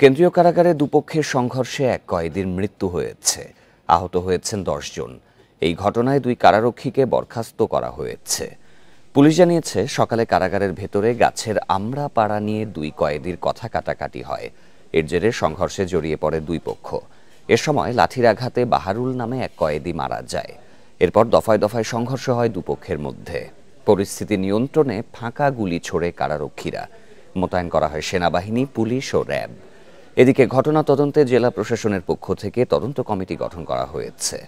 কেন্দ্রীয় কারাগারে দুপক্ষের সংঘর্ষে এক কয়েদির মৃত্যু হয়েছে, আহত হয়েছেন ১০ জন। এই ঘটনায় ২ কারারক্ষীকে বরখাস্ত করা হয়েছে। পুলিশ জানিয়েছে, সকালে কারাগারের ভেতরে গাছের আমড়া পাড়া নিয়ে ২ কয়েদির কথা কাটাকাটি হয়। এর জেরে সংঘর্ষে জড়িয়ে পড়ে ২ পক্ষ। এ সময় লাঠির আঘাতে বাহারুল নামে এক কয়েদি মারা যায়। এরপর দফায় দফায় সংঘর্ষ হয় দুপক্ষের মধ্যে। পরিস্থিতি নিয়ন্ত্রণে ফাঁকা গুলি ছোড়ে কারারক্ষীরা। মোতায়েন করা হয় সেনাবাহিনী, পুলিশ ও র্যাব। এদিকে ঘটনা তদন্তে জেলা প্রশাসনের পক্ষ থেকে তদন্ত কমিটি গঠন করা হয়েছে।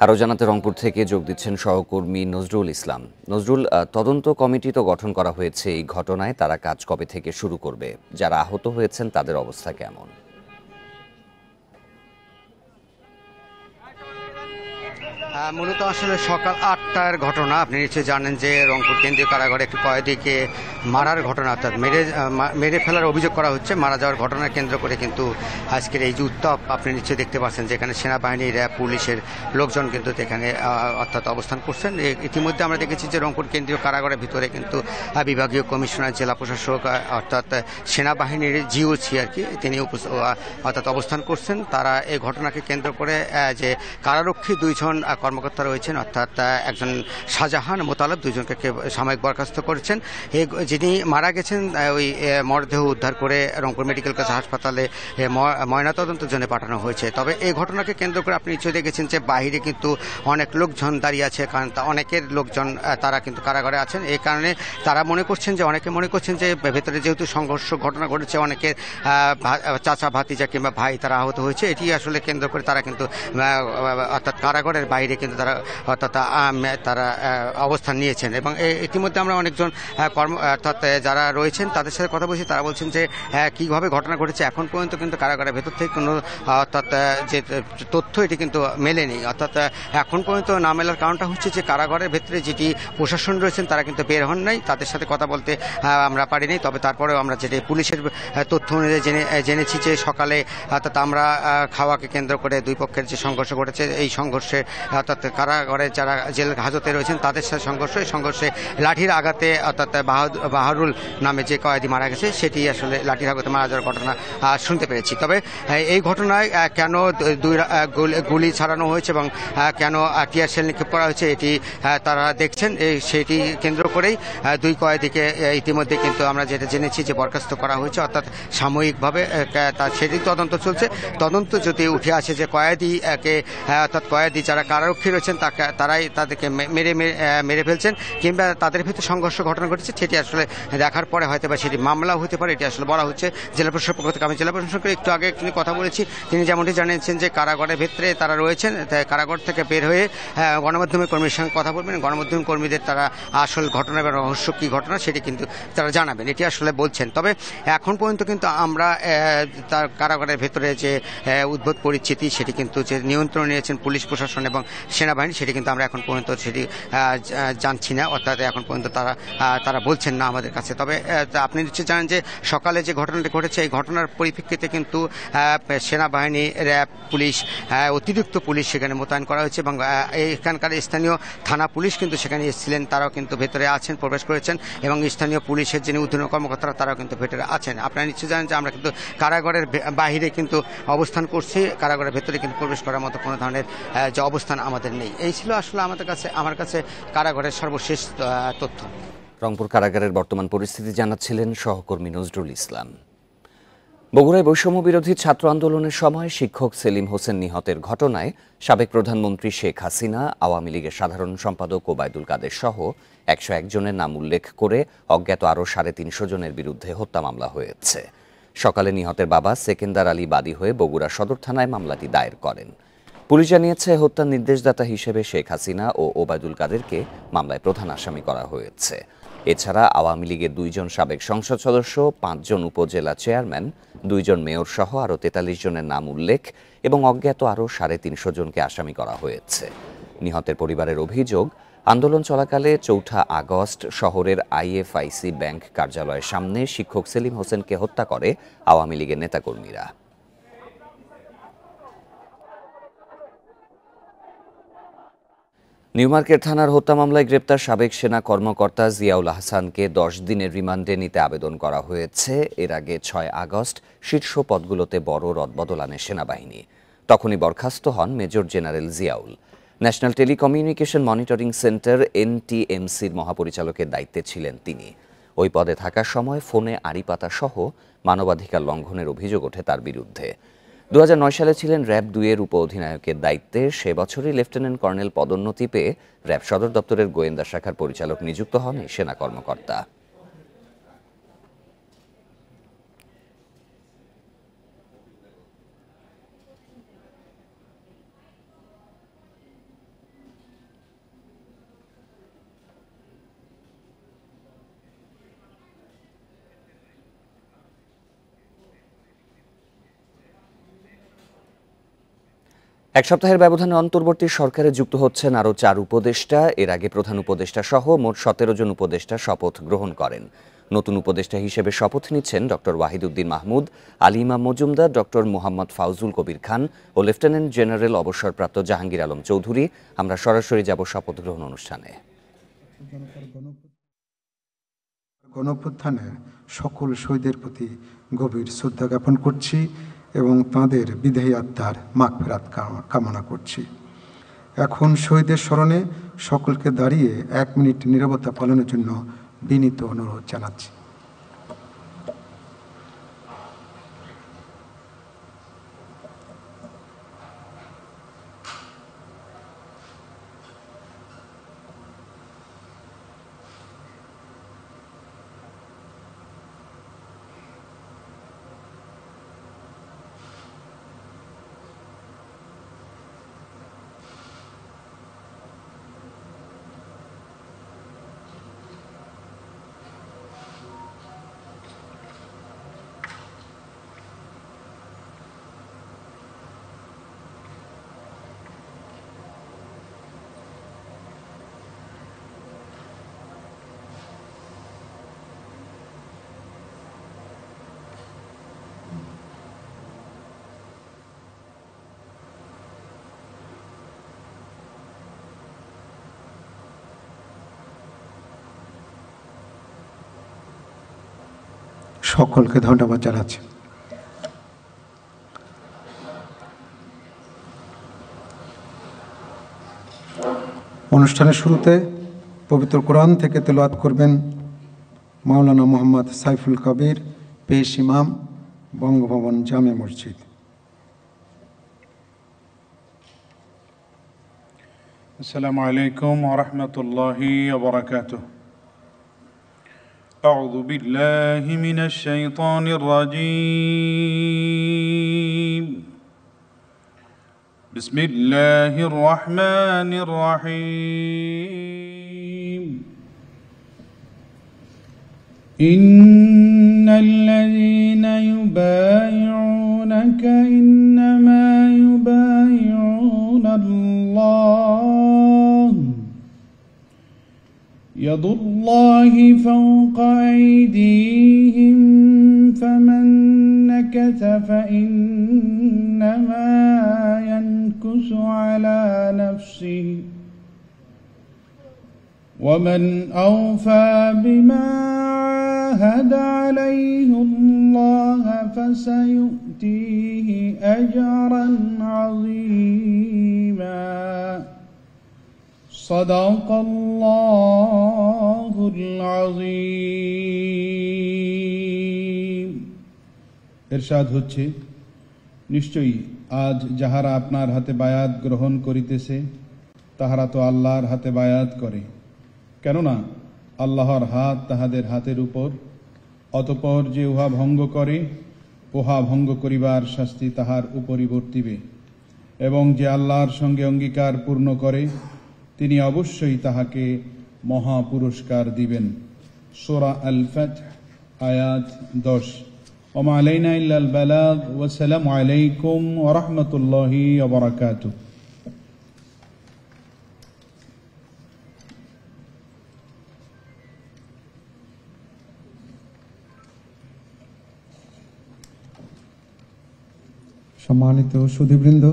আরও জানাতে রংপুর থেকে যোগ দিচ্ছেন সহকর্মী নজরুল ইসলাম। নজরুল, তদন্ত কমিটি তো গঠন করা হয়েছে এই ঘটনায়, তারা কাজ কবে থেকে শুরু করবে? যারা আহত হয়েছেন তাদের অবস্থা কেমন? মূলত আসলে সকাল ৮টার ঘটনা। আপনি নিশ্চয়ই জানেন যে রংপুর কেন্দ্রীয় কারাগারে একটি কয়েদিকে মারার ঘটনা, অর্থাৎ মেরে ফেলার অভিযোগ করা হচ্ছে। মারা যাওয়ার ঘটনা কেন্দ্র করে কিন্তু আজকের এই যে উত্তাপ আপনি নিশ্চয়ই দেখতে পাচ্ছেন, যেখানে সেনাবাহিনী, র্যাব, পুলিশের লোকজন কিন্তু এখানে অর্থাৎ অবস্থান করছেন। ইতিমধ্যে আমরা দেখেছি যে রংপুর কেন্দ্রীয় কারাগারের ভিতরে কিন্তু বিভাগীয় কমিশনার, জেলা প্রশাসক, অর্থাৎ সেনাবাহিনীর জিওসি আর কি, তিনি অর্থাৎ অবস্থান করছেন। তারা এই ঘটনাকে কেন্দ্র করে যে কারারক্ষী ২ জন কর্মকর্তা রয়েছেন, অর্থাৎ একজন শাহজাহান, মোতালেব, ২ জনকে সাময়িক বরখাস্ত করেছেন। যিনি মারা গেছেন ওই মরদেহ উদ্ধার করে রংপুর মেডিকেল কলেজ হাসপাতালে ময়নাতদন্তের জন্য পাঠানো হয়েছে। তবে এই ঘটনাকে কেন্দ্র করে আপনি নিশ্চয়ই দেখেছেন যে বাহিরে কিন্তু অনেক লোকজন দাঁড়িয়ে আছে, কারণ অনেকের লোকজন তারা কিন্তু কারাগারে আছেন। এই কারণে তারা অনেকে মনে করছেন যে ভেতরে যেহেতু সংঘর্ষ ঘটনা ঘটেছে, অনেকের চাচা, ভাতিজা কিংবা ভাই তারা আহত হয়েছে। এটি আসলে কেন্দ্র করে তারা কিন্তু অর্থাৎ কারাগারের বাইরে কিন্তু তারা অবস্থান নিয়েছেন। এবং ইতিমধ্যে আমরা অনেকজন অর্থাৎ যারা রয়েছেন তাদের সাথে কথা বলছি। তারা বলছেন যে কিভাবে ঘটনা ঘটেছে এখন পর্যন্ত কিন্তু কারাগারের ভেতর থেকে কোনো অর্থাৎ যে তথ্য এটি কিন্তু মেলেনি। অর্থাৎ এখন পর্যন্ত না মেলার কারণটা হচ্ছে যে কারাগারের ভেতরে যেটি প্রশাসন রয়েছেন তারা কিন্তু বের হন নাই, তাদের সাথে কথা বলতে আমরা পারিনি। তবে তারপরেও আমরা যেটি পুলিশের তথ্য অনুযায়ী জেনেছি যে সকালে অর্থাৎ আমরা খাওয়াকে কেন্দ্র করে ২ পক্ষের যে সংঘর্ষ ঘটেছে, এই সংঘর্ষে অর্থাৎ কারাগারে যারা জেল হাজতে রয়েছেন তাদের সাথে এই সংঘর্ষে লাঠির আঘাতে অর্থাৎ বাহারুল নামে যে কয়েদি মারা গেছে, সেটি আসলে লাঠির আঘাতে মারা যাওয়ার ঘটনা শুনতে পেরেছি। তবে এই ঘটনায় কেন গুলি ছাড়ানো হয়েছে এবং কেন টিয়ার শেল নিক্ষেপ করা হয়েছে এটি তারা দেখছেন। সেটি কেন্দ্র করেই ২ কয়েদিকে ইতিমধ্যে কিন্তু আমরা যেটা জেনেছি যে বরখাস্ত করা হয়েছে, অর্থাৎ সাময়িকভাবে সেটি তদন্ত চলছে। তদন্ত যদি উঠে আসে যে কয়েদি যারা কারারক্ষী রয়েছেন তারাই তাদেরকে মেরে ফেলছেন কিংবা তাদের ভিতরে সংঘর্ষ ঘটনা ঘটেছে, সেটি আসলে দেখার পরে হয়তো বা সেটি মামলাও হতে পারে, এটি আসলে বলা হচ্ছে জেলা প্রশাসনের পক্ষ থেকে। আমি জেলা প্রশাসনকে একটু আগে কথা বলেছি, তিনি যেমনটি জানিয়েছেন যে কারাগারের ভেতরে তারা রয়েছেন, কারাগার থেকে বের হয়ে গণমাধ্যমের কর্মীর সঙ্গে কথা বলবেন। গণমাধ্যম কর্মীদের তারা আসল ঘটনা বা রহস্য কী ঘটনা সেটি কিন্তু তারা জানাবেন, এটি আসলে বলছেন। তবে এখন পর্যন্ত কিন্তু আমরা তার কারাগারের ভেতরে যে উদ্ভূত পরিস্থিতি সেটি কিন্তু যে নিয়ন্ত্রণ নিয়েছেন পুলিশ প্রশাসন এবং সেনাবাহিনী, সেটি কিন্তু আমরা এখন পর্যন্ত সেটি জানছি না, অর্থাৎ এখন পর্যন্ত তারা বলছেন না আমাদের কাছে। তবে আপনি নিশ্চয়ই জানেন যে সকালে যে ঘটনাটি ঘটেছে, এই ঘটনার পরিপ্রেক্ষিতে কিন্তু সেনাবাহিনী, র্যাব, পুলিশ, অতিরিক্ত পুলিশ সেখানে মোতায়েন করা হয়েছে এবং এখানকার স্থানীয় থানা পুলিশ কিন্তু সেখানে এসেছিলেন, তারাও কিন্তু ভেতরে আছেন, প্রবেশ করেছেন এবং স্থানীয় পুলিশের যিনি ঊর্ধ্বতন কর্মকর্তারা তারাও কিন্তু ভেতরে আছেন। আপনারা নিশ্চয়ই জানেন যে আমরা কিন্তু কারাগারের বাহিরে কিন্তু অবস্থান করছি, কারাগারের ভেতরে কিন্তু প্রবেশ করার মতো কোনো ধরনের যে অবস্থান আমাদের নেই। এই ছিল আসলে আমার কাছে কারাগারের সর্বশেষ তথ্য। রংপুর কারাগারের বর্তমান পরিস্থিতি জানাচ্ছিলেন সহকর্মী নজরুল ইসলাম। বগুড়ায় বৈষম্য বিরোধী ছাত্র আন্দোলনের সময় শিক্ষক সেলিম হোসেন নিহতের ঘটনায় সাবেক প্রধানমন্ত্রী শেখ হাসিনা, আওয়ামী লীগের সাধারণ সম্পাদক ওবায়দুল কাদের সহ ১০১ জনের নাম উল্লেখ করে অজ্ঞাত আরও ৩৫০ জনের বিরুদ্ধে হত্যা মামলা হয়েছে। সকালে নিহতের বাবা সেকেন্দার আলী বাদী হয়ে বগুড়া সদর থানায় মামলাটি দায়ের করেন। পুলিশ জানিয়েছে, হত্যার নির্দেশদাতা হিসেবে শেখ হাসিনা ও ওবায়দুল কাদেরকে মামলায় প্রধান আসামি করা হয়েছে। এছাড়া আওয়ামী লীগের ২ জন সাবেক সংসদ সদস্য, ৫ জন উপজেলা চেয়ারম্যান, ২ জন মেয়র সহ আরও ৪৩ জনের নাম উল্লেখ এবং অজ্ঞাত আরও ৩৫০ জনকে আসামি করা হয়েছে। নিহতের পরিবারের অভিযোগ, আন্দোলন চলাকালে ৪ আগস্ট শহরের আইএফআইসি ব্যাংক কার্যালয়ের সামনে শিক্ষক সেলিম হোসেনকে হত্যা করে আওয়ামী লীগের নেতাকর্মীরা। নিউমার্কেট থানার হত্যা মামলায় গ্রেপ্তার সাবেক সেনা কর্মকর্তা জিয়াউল আহসানকে 10 দিনের রিমান্ডে নিতে আবেদন করা হয়েছে। এর আগে 6 আগস্ট শীর্ষ পদগুলোতে বড় রদবদল আনে সেনাবাহিনী। তখনই বরখাস্ত হন major general Ziaul. National telecommunication monitoring centre NTMCর মহাপরিচালকের দায়িত্বে ছিলেন তিনি। ওই পদে থাকার সময় ফোনে আড়িপাতা সহ মানবাধিকার লঙ্ঘনের অভিযোগ ওঠে তার বিরুদ্ধে। 2009 সালে ছিলেন র্যাব 2-এর উপ অধিনায়কের দায়িত্বে। সে বছরই লেফটেন্যান্ট কর্নেল পদোন্নতি পেয়ে র্যাব সদর দপ্তরের গোয়েন্দা শাখার পরিচালক নিযুক্ত হন এই সেনা কর্মকর্তা। এক সপ্তাহের ব্যবধানে অন্তর্বর্তী সরকারে যুক্ত হচ্ছেন আরও 4 উপদেষ্টা। এর আগে প্রধান উপদেষ্টা সহ মোট 17 জন উপদেষ্টা শপথ গ্রহণ করেন। নতুন উপদেষ্টা হিসেবে শপথ নিচ্ছেন ডক্টর ওয়াহিদুদ্দিন মাহমুদ, আলী ইমাম মজুমদার, ডক্টর মোহাম্মদ ফাউজুল কবির খান ও লেফটেন্যান্ট জেনারেল অবসরপ্রাপ্ত জাহাঙ্গীর আলম চৌধুরী। আমরা সরাসরি যাব শপথ গ্রহণ অনুষ্ঠানে। গণঅভ্যুত্থানে সকল শহীদের প্রতি গভীর শ্রদ্ধা জ্ঞাপন করছি এবং তাঁদের বিদেহী আত্মার মাগফিরাত কামনা করছি। এখন শহীদের স্মরণে সকলকে দাঁড়িয়ে 1 মিনিট নীরবতা পালনের জন্য বিনীত অনুরোধ জানাচ্ছি। সকলকে ধন্যবাদ জানাচ্ছি। অনুষ্ঠানের শুরুতে পবিত্র কোরআন থেকে তেলাওয়াত করবেন মাওলানা মোহাম্মদ সাইফুল কবির, পেশ ইমাম, বঙ্গভবন জামে মসজিদ। আসসালামু আলাইকুম ওয়া রাহমাতুল্লাহি ওয়া বারাকাতুহু। أعوذ بالله من الشيطان الرجيم. بسم الله الرحمن الرحيم. إن الذين يبايعونك إنما يبايعون الله يد الله فوق أيديهم فمن نكث فإنما ينكث على نفسه ومن أوفى بما عاهد عليه الله فسيؤتيه أجرا عظيما. صدق الله العظيم. ইরশাদ হচ্ছে, নিশ্চয়ই আজ যাহারা আপনার হাতে বায়াত গ্রহণ করিতেছে তাহারা তো আল্লাহর হাতে বায়াত করে, কেননা আল্লাহর হাত তাহাদের হাতের উপর। অতঃপর যে উহা ভঙ্গ করে, উহা ভঙ্গ করিবার শাস্তি তাহার উপরই বর্তিবে, এবং যে আল্লাহর সঙ্গে অঙ্গীকার পূর্ণ করে তিনি অবশ্যই তাহাকে মহা পুরস্কার দিবেন। সূরা আল ফাতহ আয়াত 10। ওয়া মা আলাইনা ইল্লাল বালাগ। ওয়া আসসালামু আলাইকুম ওয়া রাহমাতুল্লাহি ওয়া বারাকাতুহু। সম্মানিত সুধীবৃন্দ,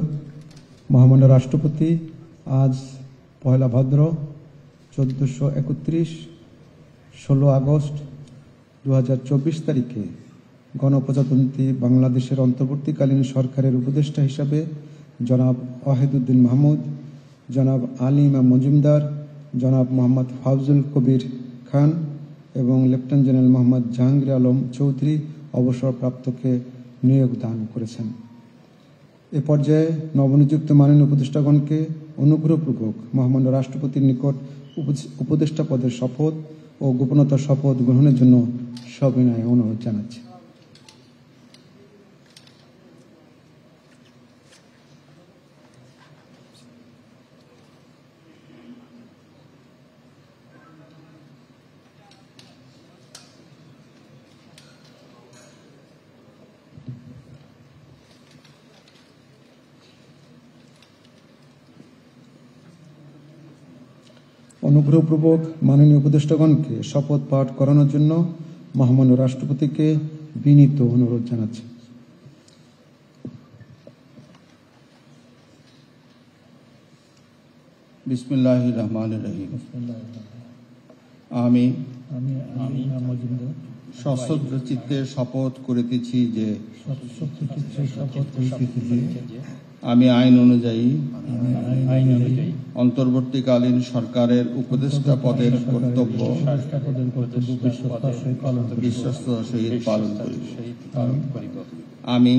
মহামান্য রাষ্ট্রপতি আজ পয়লা ভাদ্র 1431 16 আগস্ট 2024 তারিখে গণপ্রজাতন্ত্রী বাংলাদেশের অন্তর্বর্তীকালীন সরকারের উপদেষ্টা হিসাবে জনাব ওয়াহিদুদ্দিন মাহমুদ, জনাব আলী ইমাম মজুমদার, জনাব মোহাম্মদ ফাউজুল কবির খান এবং লেফটেন্যান্ট জেনারেল মোহাম্মদ জাহাঙ্গীর আলম চৌধুরী অবসরপ্রাপ্তকে নিয়োগ দান করেছেন। এ পর্যায়ে নবনিযুক্ত মাননীয় উপদেষ্টাগণকে অনুগ্রহপূর্বক মহামান্য রাষ্ট্রপতির নিকট উপদেষ্টা পদের শপথ ও গোপনতার শপথ গ্রহণের জন্য সবিনয়ে অনুরোধ জানাচ্ছি। অনুগ্রহপূর্বক মাননীয় উপদেষ্টাগণকে শপথ পাঠ করানোর জন্য মহামান্য রাষ্ট্রপতিকে বিনীত অনুরোধ জানাচ্ছি। বিসমিল্লাহির রহমানির রহিম। আমি সশ্রদ্ধ চিত্তে শপথ করিতেছি যে আমি আইন অনুযায়ী অন্তর্বর্তীকালীন সরকারের উপদেষ্টা পদের কর্তব্য বিশ্বস্ততার সহিত পালন করিব। আমি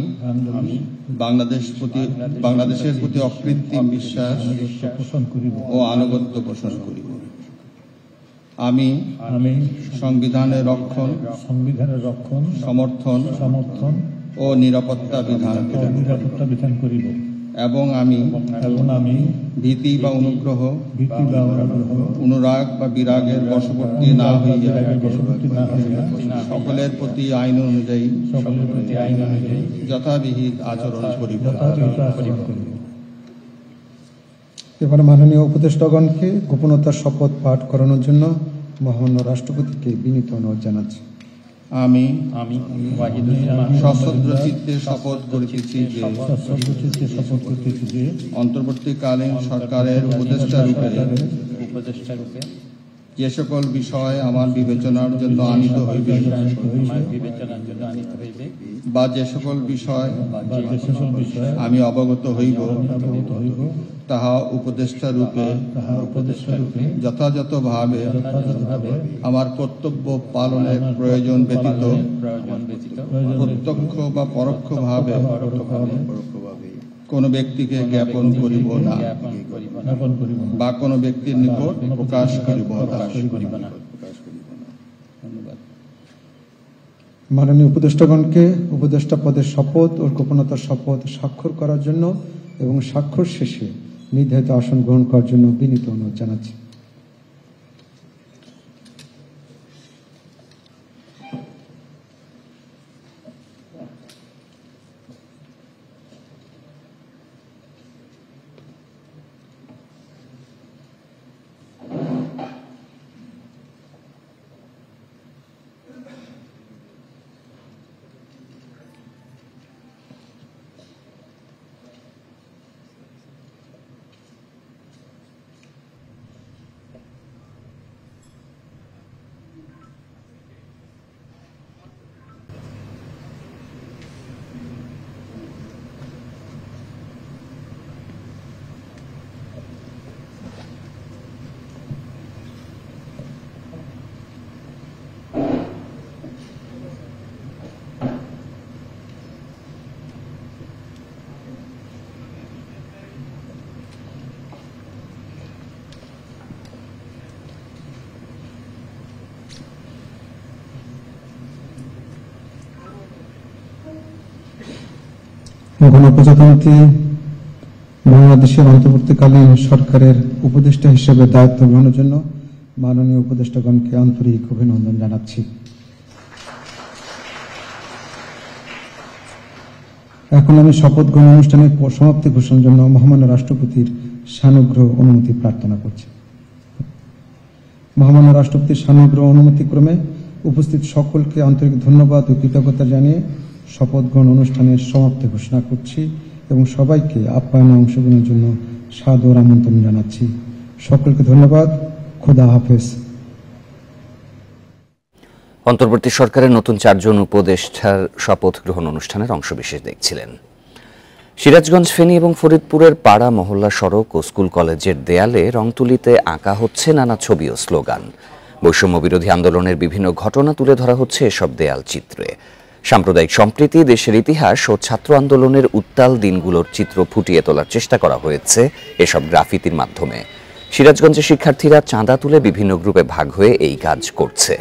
বাংলাদেশের প্রতি অকৃত্রিম বিশ্বাস ও আনুগত্য পোষণ করিব। আমি সংবিধানের রক্ষণ সমর্থন ও নিরাপত্তা বিধান করিব এবং আমি ভীতি বা অনুগ্রহ অনুরাগ বা বিরাগের বশবর্তী না হইয়া সকলের প্রতি আইন অনুযায়ী যথাবিহিত আচরণ করিব। এবারে মাননীয় উপদেষ্টাগণকে গোপনতার শপথ পাঠ করানোর জন্য মহামান্য রাষ্ট্রপতিকে বিনীত অনুরোধ জানাচ্ছি। আমি সশ্রদ্ধ চিত্তে শপথ করিতেছি যে অন্তর্বর্তীকালীন সরকারের উপদেষ্টা রূপে যে সকল বিষয় আমার বিবেচনার জন্য আনিত হইবে বা যে সকল বিষয় আমি অবগত হইব তাহা উপদেষ্টা রূপে যথাযথভাবে আমার কর্তব্য পালনের প্রয়োজন ব্যতীত প্রত্যক্ষ বা পরোক্ষভাবে কোনো ব্যক্তিকে জ্ঞাপন করিব না বা কোনো ব্যক্তির নিকট প্রকাশ করিব না। মাননীয় উপদেষ্টাগণকে উপদেষ্টা পদের শপথ ও গোপনতার শপথ স্বাক্ষর করার জন্য এবং স্বাক্ষর শেষে নির্ধারিত আসন গ্রহণ করার জন্য বিনীত অনুরোধ জানাচ্ছি। গণপ্রজাতন্ত্রী বাংলাদেশের অন্তর্বর্তীকালীন সরকারের উপদেষ্টা হিসেবে দায়িত্ব গ্রহণের জন্য মাননীয় উপদেষ্টাগণকে আন্তরিক অভিনন্দন জানাচ্ছি। এখন আমি শপথ গ্রহণ অনুষ্ঠানের সমাপ্তি ঘোষণার জন্য মহামান্য রাষ্ট্রপতির সানুগ্রহ অনুমতি প্রার্থনা করছি। মহামান্য রাষ্ট্রপতির সানুগ্রহ অনুমতিক্রমে উপস্থিত সকলকে আন্তরিক ধন্যবাদ ও কৃতজ্ঞতা জানিয়ে শপথ গ্রহণ অনুষ্ঠানের সমাপ্তি ঘোষণা করছি এবং সবাইকে আপ্যায়নে অংশগ্রহণের জন্য সাদর আমন্ত্রণ জানাচ্ছি। সকলকে ধন্যবাদ। খোদা হাফেজ। অন্তর্বর্তী সরকারের নতুন 4 জন উপদেষ্টার শপথ গ্রহণ অনুষ্ঠানের অংশবিশেষ দেখছিলেন। সিরাজগঞ্জ, ফেনী এবং ফরিদপুরের পাড়া মহল্লা সড়ক ও স্কুল কলেজের দেয়ালে রং তুলিতে আঁকা হচ্ছে নানা ছবি ও স্লোগান। বৈষম্য বিরোধী আন্দোলনের বিভিন্ন ঘটনা তুলে ধরা হচ্ছে এসব দেয়াল চিত্রে। সাম্প্রদায়িক সম্প্রীতি, দেশের ইতিহাস ও ছাত্র আন্দোলনের উত্তাল দিনগুলোর চিত্র ফুটিয়ে তোলার চেষ্টা করা হয়েছে এসব গ্রাফিতির মাধ্যমে। সিরাজগঞ্জের শিক্ষার্থীরা চাঁদা তুলে বিভিন্ন গ্রুপে ভাগ হয়ে এই কাজ করছে।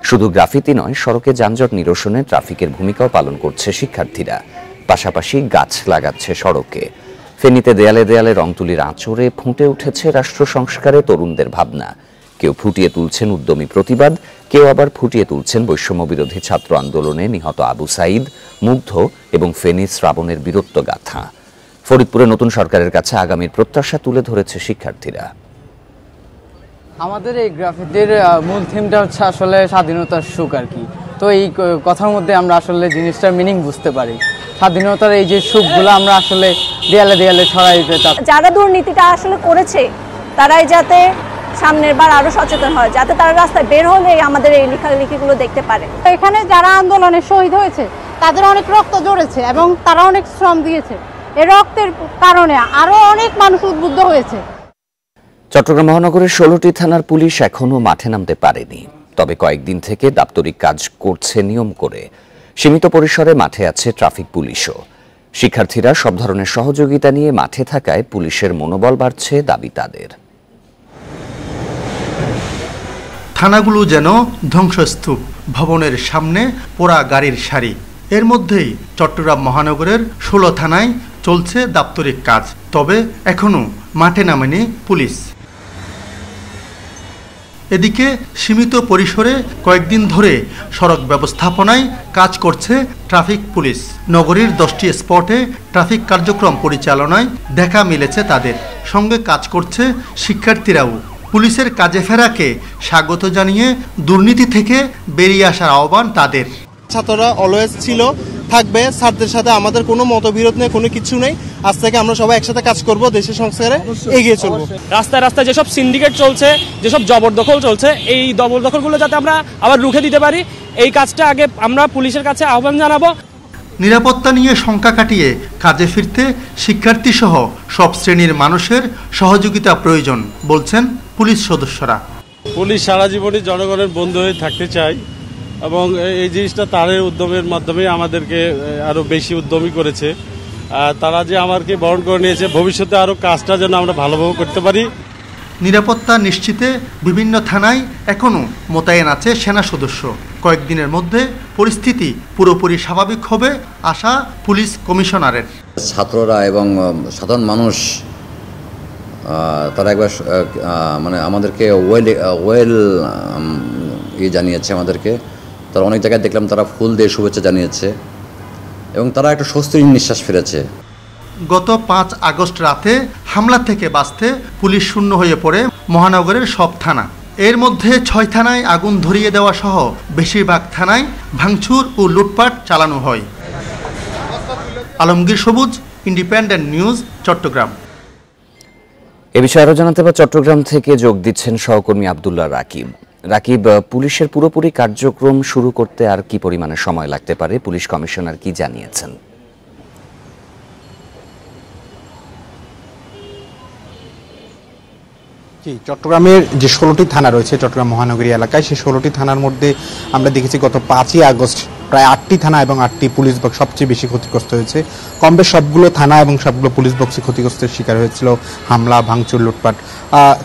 শুধু গ্রাফিতি নয়, সড়কে যানজট নিরসনে ট্রাফিকের ভূমিকাও পালন করছে শিক্ষার্থীরা। পাশাপাশি গাছ লাগাচ্ছে সড়কে। ফেনীতে দেয়ালে দেয়ালে রং তুলির আঁচড়ে ফুটে উঠেছে রাষ্ট্র সংস্কারে তরুণদের ভাবনা। কেউ ফুটিয়ে তুলছেন উদ্যমী প্রতিবাদ, কেউ আবার ফুটিয়ে তুলছেন বৈষম্য বিরোধী ছাত্র আন্দোলনে নিহত আবু সাঈদ, মুগ্ধ এবং ফেনী শ্রাবণের বীরত্ব গাথা। ফরিদপুরে নতুন সরকারের কাছে আগামীর প্রত্যাশা তুলে ধরেছে শিক্ষার্থীরা। আমাদের এই গ্রাফিতির মূল থিমটা হচ্ছে আসলে স্বাধীনতার সুখ আর কি। তো এই কথার মধ্যে আমরা আসলে জিনিসটার মিনিং বুঝতে পারি। স্বাধীনতার এই যে সুখগুলো আমরা আসলে দেয়ালে দেয়ালে ছড়াই দিতে চাই। যারা দুর্নীতিটা আসলে করেছে তারাই যাতে সামনের বার আরো সচেতন হয়, যাতে তারা রাস্তায় বের হলে আমাদের এই লেখালেখিগুলো দেখতে পারে। এখানে যারা আন্দোলনে শহীদ হয়েছে তাদের অনেক রক্ত ঝরেছে এবং তারা অনেক শ্রম দিয়েছে। এই রক্তের কারণে আরো অনেক মানুষ উদ্বুদ্ধ হয়েছে। চট্টগ্রাম মহানগরের 16টি থানার পুলিশ এখনও মাঠে নামতে পারেনি। তবে কয়েকদিন থেকে দাপ্তরিক কাজ করছে নিয়ম করে। সীমিত পরিসরে মাঠে আছে ট্রাফিক পুলিশও। শিক্ষার্থীরা সব ধরনের সহযোগিতা নিয়ে মাঠে থাকায় পুলিশের মনোবল বাড়ছে দাবি তাদের। থানাগুলো যেন ধ্বংসস্তূপ, ভবনের সামনে পোড়া গাড়ির সারি। এর মধ্যেই চট্টগ্রাম মহানগরের 16 থানায় চলছে দাপ্তরিক কাজ। তবে এখনও মাঠে নামেনি পুলিশ। এদিকে সীমিত পরিসরে কয়েকদিন ধরে সড়ক ব্যবস্থাপনায় কাজ করছে ট্রাফিক পুলিশ। নগরীর 10টি স্পটে ট্রাফিক কার্যক্রম পরিচালনায় দেখা মিলেছে তাদের। সঙ্গে কাজ করছে শিক্ষার্থীরাও। পুলিশের কাজে ফেরাকে স্বাগত জানিয়ে দুর্নীতি থেকে বেরিয়ে আসার আহ্বান তাদের। ছাত্ররা অলওয়েজ ছিল, থাকবে। স্যারদের সাথে আমাদের কোনো মতবিরোধ নেই, কোনো কিছু নেই। আজ থেকে আমরা সবাই একসাথে কাজ করব, দেশের সংস্কারে এগিয়ে চলব। রাস্তায় রাস্তায় যেসব সিন্ডিকেট চলছে, যেসব জবরদখল চলছে, এই জবরদখলগুলো যাতে আমরা আবার রুখে দিতে পারি, এই কাজটা আগে আমরা পুলিশের কাছে আহ্বান জানাবো। নিরাপত্তা নিয়ে শঙ্কা কাটিয়ে কাজে ফিরতে শিক্ষার্থী সহ সব শ্রেণীর মানুষের সহযোগিতা প্রয়োজন বলছেন পুলিশ সদস্যরা। পুলিশ সারা জীবনই জনগণের বন্ধু হয়ে থাকতে চায় এবং এই জিনিসটা তাদের উদ্যমের মাধ্যমে আমাদেরকে আরো বেশি উদ্যমী করেছে। তারা যে আমাদেরকে বরণ করে নিয়েছে, ভবিষ্যতে আরো কাজটা যেন আমরা ভালোভাবে করতে পারি। নিরাপত্তা নিশ্চিতে বিভিন্ন থানায় এখনও মোতায়েন আছে সেনা সদস্য। কয়েকদিনের মধ্যে পরিস্থিতি পুরোপুরি স্বাভাবিক হবে আশা পুলিশ কমিশনারের। ছাত্ররা এবং সাধারণ মানুষ তারা একবার মানে আমাদেরকে ওয়েল জানিয়েছে। আমাদেরকে তারা অনেক জায়গায় দেখলাম তারা ফুল দিয়ে শুভেচ্ছা জানিয়েছে এবং তারা একটা স্বস্তির নিঃশ্বাস ফেলেছে। গত 5 আগস্ট রাতে হামলা থেকে বাঁচতে পুলিশ শূন্য হয়ে পড়ে মহানগরের সব থানা। এর মধ্যে 6 থানায় আগুন ধরিয়ে দেওয়া সহ বেশিরভাগ থানায় ভাঙচুর ও লুটপাট চালানো হয়। আলমগীর সবুজ, ইন্ডিপেন্ডেন্ট নিউজ, চট্টগ্রাম। এ বিষয়ে আরো জানাতে চট্টগ্রাম থেকে যোগ দিচ্ছেন সহকর্মী আব্দুল্লাহ রাকিব। রাকিব, পুলিশের পুরোপুরি কার্যক্রম শুরু করতে আর কি পরিমাণে সময় লাগতে পারে, পুলিশ কমিশনার কি জানিয়েছেন? চট্টগ্রামের যে 16টি থানা রয়েছে চট্টগ্রাম মহানগরী এলাকায়, সেই 16টি থানার মধ্যে আমরা দেখেছি গত 5ই আগস্ট প্রায় 8টি থানা এবং 8টি পুলিশ বক্স সবচেয়ে বেশি ক্ষতিগ্রস্ত হয়েছে। কমবেশ সবগুলো থানা এবং সবগুলো পুলিশ বক্সই ক্ষতিগ্রস্তের শিকার হয়েছিল, হামলা, ভাঙচুর, লুটপাট।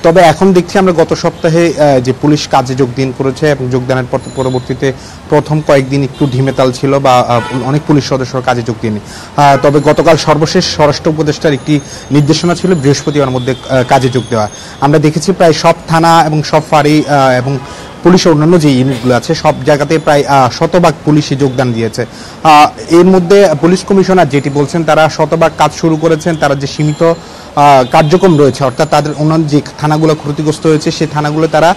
তবে এখন দেখছি আমরা গত সপ্তাহে যে পুলিশ কাজে যোগদান করেছে এবং যোগদানের পরবর্তীতে প্রথম কয়েকদিন একটু ঢিমেতাল ছিল বা অনেক পুলিশ সদস্য কাজে যোগ দেয়নি। তবে গতকাল সর্বশেষ স্বরাষ্ট্র উপদেষ্টার একটি নির্দেশনা ছিল বৃহস্পতিবার মধ্যে কাজে যোগ দেওয়া। আমরা দেখেছি প্রায় সব থানা এবং সব ফাঁড়ি এবং পুলিশের অন্যান্য যে ইউনিটগুলো আছে সব জায়গাতে প্রায় 100% পুলিশই যোগদান দিয়েছে। এর মধ্যে পুলিশ কমিশনার যেটি বলছেন, তারা 100% কাজ শুরু করেছেন। তারা যে সীমিত কার্যক্রম রয়েছে, অর্থাৎ তাদের অন্যান্য যে থানাগুলো ক্ষতিগ্রস্ত হয়েছে সেই থানাগুলো তারা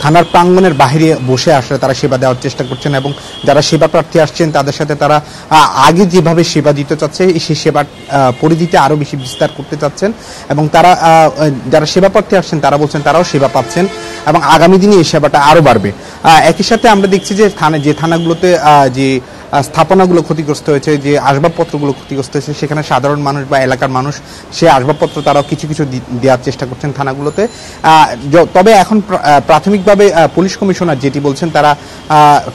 থানার প্রাঙ্গণের বাইরে বসে আসলে তারা সেবা দেওয়ার চেষ্টা করছেন এবং যারা সেবা প্রার্থী আসছেন তাদের সাথে তারা আগে যেভাবে সেবা দিতে চাচ্ছে সেই সেবার পরিধিতে আরও বেশি বিস্তার করতে চাচ্ছেন এবং তারা যারা সেবা প্রার্থী আসছেন তারা বলছেন তারাও সেবা পাচ্ছেন এবং আগামী দিনে এই সেবাটা আরও বাড়বে। একই সাথে আমরা দেখছি যে থানাগুলোতে যে স্থাপনাগুলো ক্ষতিগ্রস্ত হয়েছে, যে আসবাবপত্রগুলো ক্ষতিগ্রস্ত হয়েছে, সেখানে সাধারণ মানুষ বা এলাকার মানুষ সেই আসবাবপত্র তারাও কিছু কিছু দেওয়ার চেষ্টা করছেন থানাগুলোতে। তবে এখন প্রাথমিকভাবে পুলিশ কমিশনার যেটি বলছেন, তারা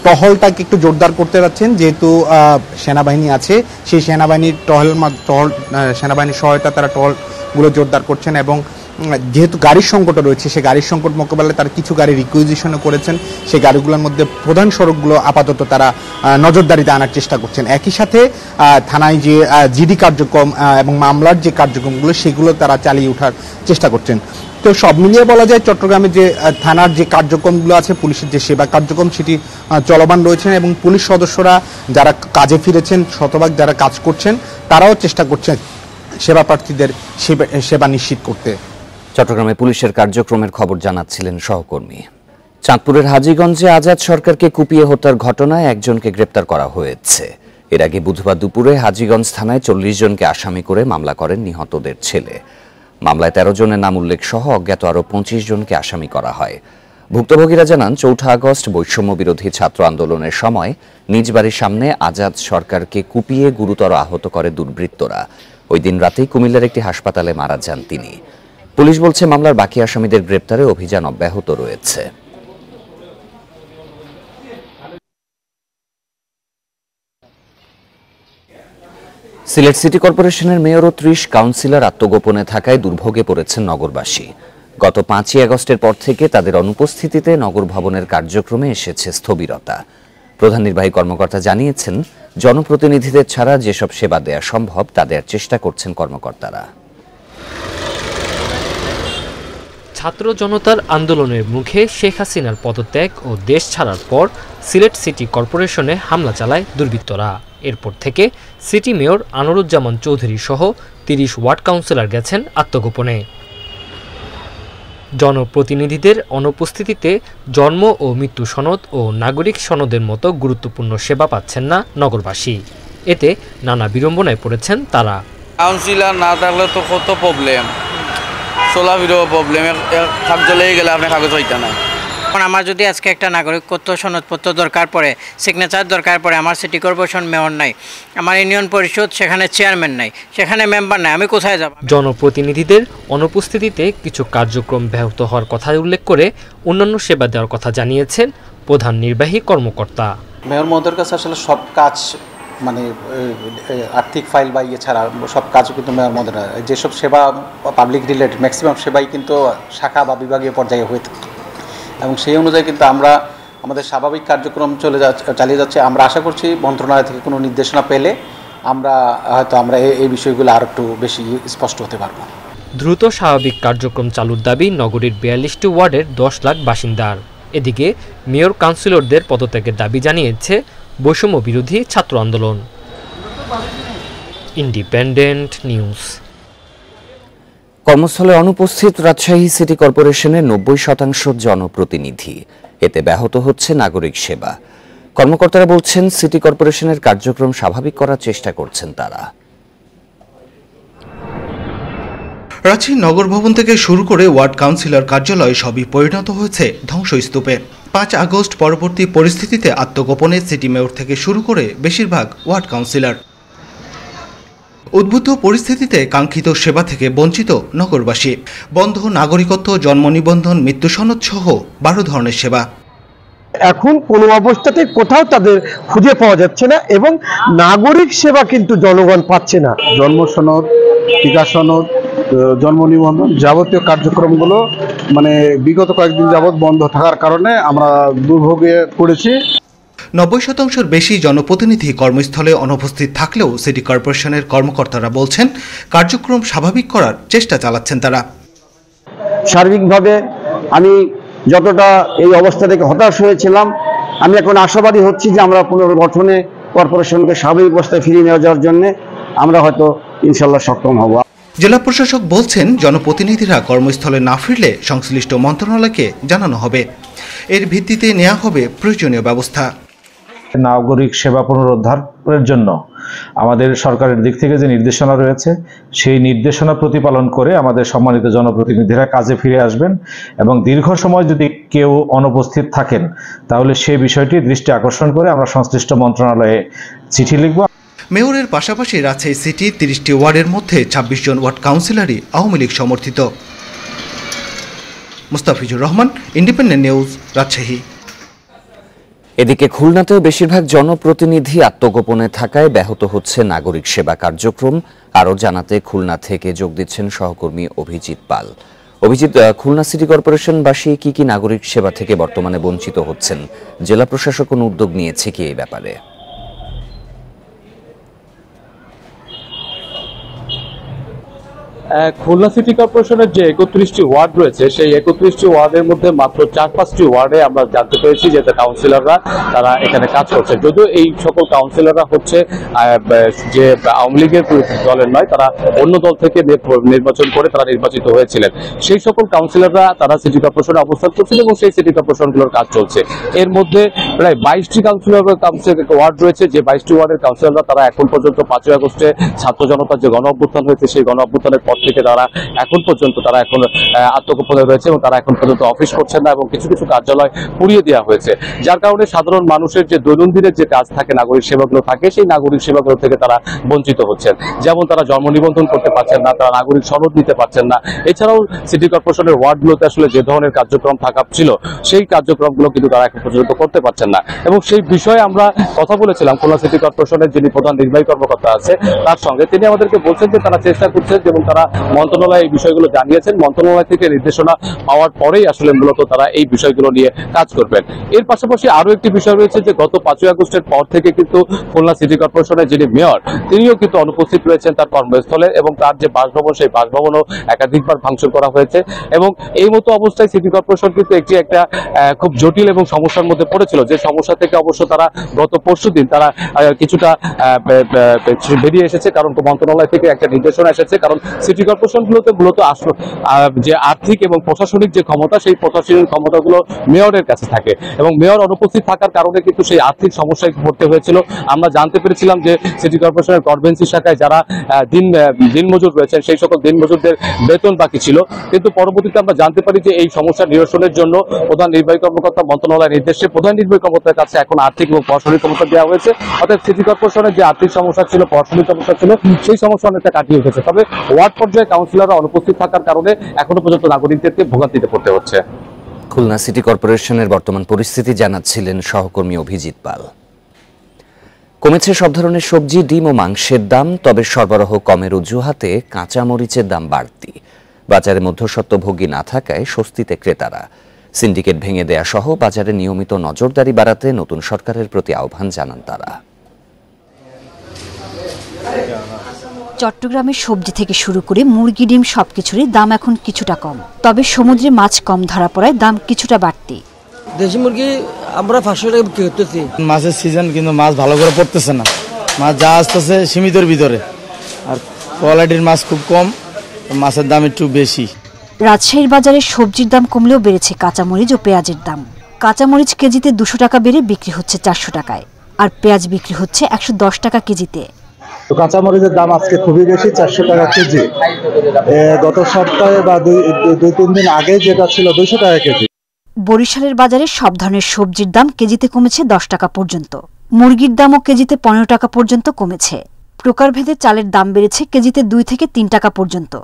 টহলটাকে একটু জোরদার করতে যাচ্ছেন, যেহেতু সেনাবাহিনী আছে সেই সেনাবাহিনীর সেনাবাহিনীর সহায়তা তারা টহলগুলো জোরদার করছেন এবং যেহেতু গাড়ির সংকট রয়েছে সেই গাড়ির সংকট মোকাবেলায় তারা কিছু গাড়ি রিকুইজিশনও করেছেন। সেই গাড়িগুলোর মধ্যে প্রধান সড়কগুলো আপাতত তারা নজরদারিতে আনার চেষ্টা করছেন। একই সাথে থানায় যে জিডি কার্যক্রম এবং মামলার যে কার্যক্রমগুলো সেগুলো তারা চালিয়ে ওঠার চেষ্টা করছেন। তো সব মিলিয়ে বলা যায় চট্টগ্রামে যে থানার যে কার্যক্রমগুলো আছে, পুলিশের যে সেবা কার্যক্রম সেটি চলমান রয়েছে এবং পুলিশ সদস্যরা যারা কাজে ফিরেছেন, শতভাগ যারা কাজ করছেন, তারাও চেষ্টা করছেন সেবা প্রার্থীদের সেবা নিশ্চিত করতে। চট্টগ্রামে পুলিশের কার্যক্রমের খবর জানাচ্ছিলেন সহকর্মী। চাঁদপুরের হাজীগঞ্জে আজাদ সরকারকে কুপিয়ে হত্যার ঘটনায় একজনকে গ্রেপ্তার করা হয়েছে। এর আগে বুধবার দুপুরে হাজীগঞ্জ থানায় 40 জনকে আসামি করে মামলা করেন নিহতদের ছেলে। মামলায় 13 জনের নাম উল্লেখ সহ অজ্ঞাত আরও 25 জনকে আসামি করা হয়। ভুক্তভোগীরা জানান 4 আগস্ট বৈষম্য বিরোধী ছাত্র আন্দোলনের সময় নিজ বাড়ির সামনে আজাদ সরকারকে কুপিয়ে গুরুতর আহত করে দুর্বৃত্তরা। ওই দিন রাতেই কুমিল্লার একটি হাসপাতালে মারা যান তিনি। পুলিশ বলছে মামলার বাকি আসামিদের গ্রেপ্তারে অভিযান অব্যাহত রয়েছে। সিলেট সিটি কর্পোরেশনের মেয়র ও 30 কাউন্সিলর আত্মগোপনে থাকায় দুর্ভোগে পড়েছেন নগরবাসী। গত 5 আগস্টের পর থেকে তাদের অনুপস্থিতিতে নগর ভবনের কার্যক্রমে এসেছে স্থবিরতা। প্রধান নির্বাহী কর্মকর্তা জানিয়েছেন, জনপ্রতিনিধিদের ছাড়া যেসব সেবা দেয়া সম্ভব তা দেওয়ার চেষ্টা করছেন কর্মকর্তারা। ছাত্র জনতার আন্দোলনের মুখে শেখ হাসিনার পদত্যাগ ও দেশ ছাড়ার পর সিলেট সিটি কর্পোরেশনে হামলা চালায় দুর্বৃত্তরা। এরপর থেকে সিটি মেয়র আনোয়ারুজ্জামান চৌধুরী সহ 30 ওয়ার্ড কাউন্সিলর গেছেন আত্মগোপনে। জনপ্রতিনিধিদের অনুপস্থিতিতে জন্ম ও মৃত্যু সনদ ও নাগরিক সনদের মতো গুরুত্বপূর্ণ সেবা পাচ্ছেন না নগরবাসী। এতে নানা বিড়ম্বনায় পড়েছেন তারা। কাউন্সিলর না থাকলে তো কত প্রবলেম, চলাফেরও প্রবলেম, কাগজ লেগে গেলে আপনি কাগজ হইতে না। আমার যদি আজকে একটা নাগরিকত্ব সনদপত্র দরকার পড়ে, সিগনেচার দরকার পড়ে, আমার সিটি কর্পোরেশন মেয়র নাই, আমার ইউনিয়ন পরিষদ সেখানে চেয়ারম্যান নাই, সেখানে মেম্বার নাই, আমি কোথায় যাব? জনপ্রতিনিধিদের অনুপস্থিতিতে কিছু কার্যক্রম ব্যাহত হওয়ার কথা উল্লেখ করে অন্যান্য সেবা দেওয়ার কথা জানিয়েছেন প্রধান নির্বাহী কর্মকর্তা। মেয়র মহোদয়ের কাছে আসলে সব কাজ মানে আর্থিক ফাইল বা ইয়ে ছাড়া সব কাজও কিন্তু মেয়র মহোদয়, যেসব সেবা পাবলিক রিলেটেড ম্যাক্সিমাম সেবাই কিন্তু শাখা বা বিভাগীয় পর্যায়ে হয়ে থাকে এবং সেই অনুযায়ী কিন্তু আমরা আমাদের স্বাভাবিক কার্যক্রম চালিয়ে যাচ্ছে। আমরা আশা করছি মন্ত্রণালয় থেকে কোনো নির্দেশনা পেলে আমরা এই বিষয়গুলো আর একটু বেশি স্পষ্ট হতে পারব। দ্রুত স্বাভাবিক কার্যক্রম চালুর দাবি নগরীর 42টি ওয়ার্ডের 10 লাখ বাসিন্দার। এদিকে মেয়র কাউন্সিলরদের পদত্যাগের দাবি জানিয়েছে বৈষম্য বিরোধী ছাত্র আন্দোলন। Independent news. কর্মস্থলে অনুপস্থিত রাজশাহী সিটি কর্পোরেশনের 90% জনপ্রতিনিধি। এতে ব্যাহত হচ্ছে নাগরিক সেবা। কর্মকর্তারা বলছেন, সিটি কর্পোরেশনের কার্যক্রম স্বাভাবিক করার চেষ্টা করছেন তারা। রাজশাহী নগর ভবন থেকে শুরু করে ওয়ার্ড কাউন্সিলর কার্যালয় সবই পরিণত হয়েছে ধ্বংসস্তূপে। 5 আগস্ট পরবর্তী পরিস্থিতিতে আত্মগোপনে সিটি মেয়র থেকে শুরু করে বেশিরভাগ ওয়ার্ড কাউন্সিলর। উদ্ভূত পরিস্থিতিতে কাঙ্ক্ষিত সেবা থেকে বঞ্চিত নগরবাসী। বন্ধ নাগরিকত্ব, জন্ম নিবন্ধন, মৃত্যু সনদ সহ 12 ধরনের সেবা। এখন কোনো অবস্থাতে কোথাও তাদের খুঁজে পাওয়া যাচ্ছে না এবং নাগরিক সেবা কিন্তু জনগণ পাচ্ছে না। জন্ম সনদ, টিকা সনদ, জন্ম নিবন্ধন যাবতীয় কার্যক্রমগুলো মানে বিগত কয়েকদিন যাবৎ বন্ধ থাকার কারণে আমরা দুর্ভোগে পড়েছি। 90% বেশি জনপ্রতিনিধি কর্মস্থলে অনুপস্থিত থাকলেও সিটি কর্পোরেশনের কর্মকর্তারা বলছেন, কার্যক্রম স্বাভাবিক করার চেষ্টা চালাচ্ছেন তারা। সার্বিকভাবে আমি যতটা এই অবস্থা থেকে হতাশ হয়েছিলাম, আমি এখন আশাবাদী হচ্ছি যে আমরা পুনর্গঠনে কর্পোরেশনকে স্বাভাবিক অবস্থায় ফিরিয়ে নেওয়া যাওয়ার জন্য আমরা হয়তো ইনশাল্লাহ সক্ষম হব। জেলা প্রশাসক বলছেন, জনপ্রতিনিধিরা কর্মস্থলে না ফিরলে সংশ্লিষ্ট মন্ত্রণালয়কে জানানো হবে। এর ভিত্তিতে নেওয়া হবে প্রয়োজনীয় ব্যবস্থা। নাগরিক সেবা পুনরুদ্ধারের জন্য আমাদের সরকারের দিক থেকে যে নির্দেশনা রয়েছে সেই নির্দেশনা প্রতিপালন করে আমাদের সম্মানিত জনপ্রতিনিধিরা কাজে ফিরে আসবেন এবং দীর্ঘ সময় যদি কেউ অনুপস্থিত থাকেন তাহলে সেই বিষয়টি দৃষ্টি আকর্ষণ করে আমরা সংশ্লিষ্ট মন্ত্রণালয়ে চিঠি লিখব। মেয়রের পাশাপাশি রাজশাহী সিটি 30টি ওয়ার্ডের মধ্যে 26 জন ওয়ার্ড কাউন্সিলরই আওয়ামী লীগ সমর্থিত। Mustafizur Rahman, independent news, Rajshahi. এদিকে খুলনাতেও বেশিরভাগ জনপ্রতিনিধি আত্মগোপনে থাকায় ব্যাহত হচ্ছে নাগরিক সেবা কার্যক্রম। আরও জানাতে খুলনা থেকে যোগ দিচ্ছেন সহকর্মী অভিজিৎ পাল। অভিজিৎ, খুলনা সিটি কর্পোরেশনবাসী কি নাগরিক সেবা থেকে বর্তমানে বঞ্চিত হচ্ছেন? জেলা প্রশাসক কোনো উদ্যোগ নিয়েছে কি এই ব্যাপারে? খুলনা সিটি কর্পোরেশনের যে 31টি ওয়ার্ড রয়েছে সেই 31টি ওয়ার্ডের মধ্যে মাত্র 4-5টি ওয়ার্ডে আমরা জানতে পেরেছি যে কাউন্সিলররা তারা এখানে কাজ করছে। যদিও এই সকল কাউন্সিলররা হচ্ছে যে আওয়ামী লীগের দলের নয়, তারা অন্য দল থেকে নির্বাচন করে তারা নির্বাচিত হয়েছিলেন। সেই সকল কাউন্সিলররা তারা সিটি কর্পোরেশনে অবস্থান করছেন এবং সেই সিটি কর্পোরেশনগুলোর কাজ চলছে। এর মধ্যে প্রায় 22টি ওয়ার্ড রয়েছে, যে 22টি ওয়ার্ডের কাউন্সিলররা তারা এখন পর্যন্ত 5ই আগস্টে ছাত্র জনতার যে গণ অভ্যুত্থান হয়েছে সেই গণ অভ্যুত্থানের পর থেকে তারা এখন পর্যন্ত আত্মগোপনে রয়েছে এবং তারা এখন পর্যন্ত অফিস করছেন না এবং কিছু কিছু কার্যালয় পুড়িয়ে দেওয়া হয়েছে, যার কারণে সাধারণ মানুষের যে দৈনন্দিনের যে কাজ থাকে, নাগরিক সেবাগুলো থাকে, সেই নাগরিক সেবাগুলো থেকে তারা বঞ্চিত হচ্ছেন। যেমন তারা জন্ম নিবন্ধন করতে পারছেন না, তারা নাগরিক সনদ নিতে পারছেন না। এছাড়াও সিটি কর্পোরেশনের ওয়ার্ডগুলোতে আসলে যে ধরনের কার্যক্রম থাকা ছিল সেই কার্যক্রমগুলো কিন্তু তারা এখন পর্যন্ত করতে পারছেন না এবং সেই বিষয়ে আমরা কথা বলেছিলাম খুলনা সিটি কর্পোরেশনের যিনি প্রধান নির্বাহী কর্মকর্তা আছে তার সঙ্গে। তিনি আমাদেরকে বলছেন যে তারা চেষ্টা করছেন এবং তারা মন্ত্রণালয় এই বিষয়গুলো জানিয়েছেন। মন্ত্রণালয় থেকে নির্দেশনা পাওয়ার পরেই আসলে মূলত তারা এই বিষয়গুলো নিয়ে কাজ করবেন। এর পাশাপাশি আরো একটি বিষয় রয়েছে যে গত 5ই আগস্টের পর থেকে কিন্তু খুলনা সিটি কর্পোরেশনের যিনি মেয়র তিনিও কিন্তু অনুপস্থিত রয়েছেন তার কর্মস্থলে এবং তার যে বাসভবন সেই বাসভবনও একাধিকবার ভাঙচুর করা হয়েছে এবং এই মতো অবস্থায় সিটি কর্পোরেশন কিন্তু একটা খুব জটিল এবং সমস্যার মধ্যে পড়েছিল, যে সমস্যা থেকে অবশ্য তারা গত পরশুদিন তারা কিছুটা বেরিয়ে এসেছে, কারণ মন্ত্রণালয় থেকে একটা নির্দেশনা এসেছে। কারণ সিটি কর্পোরেশনগুলোতে মূলত যে আর্থিক এবং প্রশাসনিক যে ক্ষমতা সেই প্রশাসনিক ক্ষমতাগুলো মেয়রের কাছে থাকে এবং মেয়র অনুপস্থিত থাকার কারণে কিন্তু সেই আর্থিক সমস্যায় পড়তে হয়েছিল। আমরা জানতে পেরেছিলাম যে সিটি কর্পোরেশনের কনভেন্সি শাখায় যারা দিনমজুর রয়েছেন সেই সকল দিনমজুরদের বেতন বাকি ছিল, কিন্তু পরবর্তীতে আমরা জানতে পারি যে এই সমস্যা নিরসনের জন্য প্রধান নির্বাহী কর্মকর্তা মন্ত্রণালয়ের নির্দেশে প্রধান নির্বাহী কর্মকর্তার কাছে এখন আর্থিক এবং প্রশাসনিক ক্ষমতা দেওয়া হয়েছে। অর্থাৎ সিটি কর্পোরেশনের যে আর্থিক সমস্যা ছিল, প্রশাসনিক সমস্যা ছিল, সেই সমস্যা অনেকটা কাটিয়ে উঠেছে। তবে ওয়ার্ড পর্যায়ে কাউন্সিলররা অনুপস্থিত থাকার কারণে এখনো পর্যন্ত নাগরিকদেরকে ভোগান্তিতে পড়তে হচ্ছে। খুলনা সিটি কর্পোরেশনের বর্তমান পরিস্থিতি জানাচ্ছিলেন সহকর্মী অভিজিৎ পাল। কমেছে সব ধরনের সবজি, ডিম ও মাংসের দাম, তবে সরবরাহ কমের অজুহাতে কাঁচা মরিচের দাম বাড়তি। বাজারে মধ্যস্বত্বভোগী না থাকায় স্বস্তিতে ক্রেতারা। সিন্ডিকেট ভেঙে দেয়া সহ বাজারে নিয়মিত নজরদারি বাড়াতে নতুন সরকারের প্রতি আহ্বান জানান তারা। চট্টগ্রামের সবজি থেকে শুরু করে মুরগি, ডিম সবকিছুরই দাম এখন কিছুটা কম, তবে সমুদ্রে মাছ কম ধরা পড়ায় দাম কিছুটা বাড়তি। দেশি মুরগি আমরা 500 টাকা বিক্রি করতেছি। মাছের সিজন কিন্তু মাছ ভালো করে পড়তেছে না, মাছ যা আসতেছে সীমিতর ভিতরে, আর কোয়ালিটির মাছ খুব কম, মাছের দাম একটু বেশি। রাজশাহীর বাজারে সবজির দাম কমলেও বেড়েছে কাঁচামরিচ ও পেঁয়াজের দাম। কাঁচামরিচ কেজিতে 200 টাকা বেড়ে বিক্রি হচ্ছে 400 টাকায়, আর পেঁয়াজ বিক্রি হচ্ছে 110 টাকা কেজিতে। তো কাঁচামরিচের দাম আজকে খুবই বেশি, 400 টাকা কেজি। গত সপ্তাহে বা 2-3 দিন আগে যেটা ছিল 200 টাকা কেজি। বরিশালের বাজারে সব ধরনের সবজির দাম কেজিতে কমেছে 10 টাকা পর্যন্ত। মুরগির দামও কেজিতে 15 টাকা পর্যন্ত কমেছে। প্রকারভেদে চালের দাম বেড়েছে কেজিতে 2 থেকে 3 টাকা পর্যন্ত।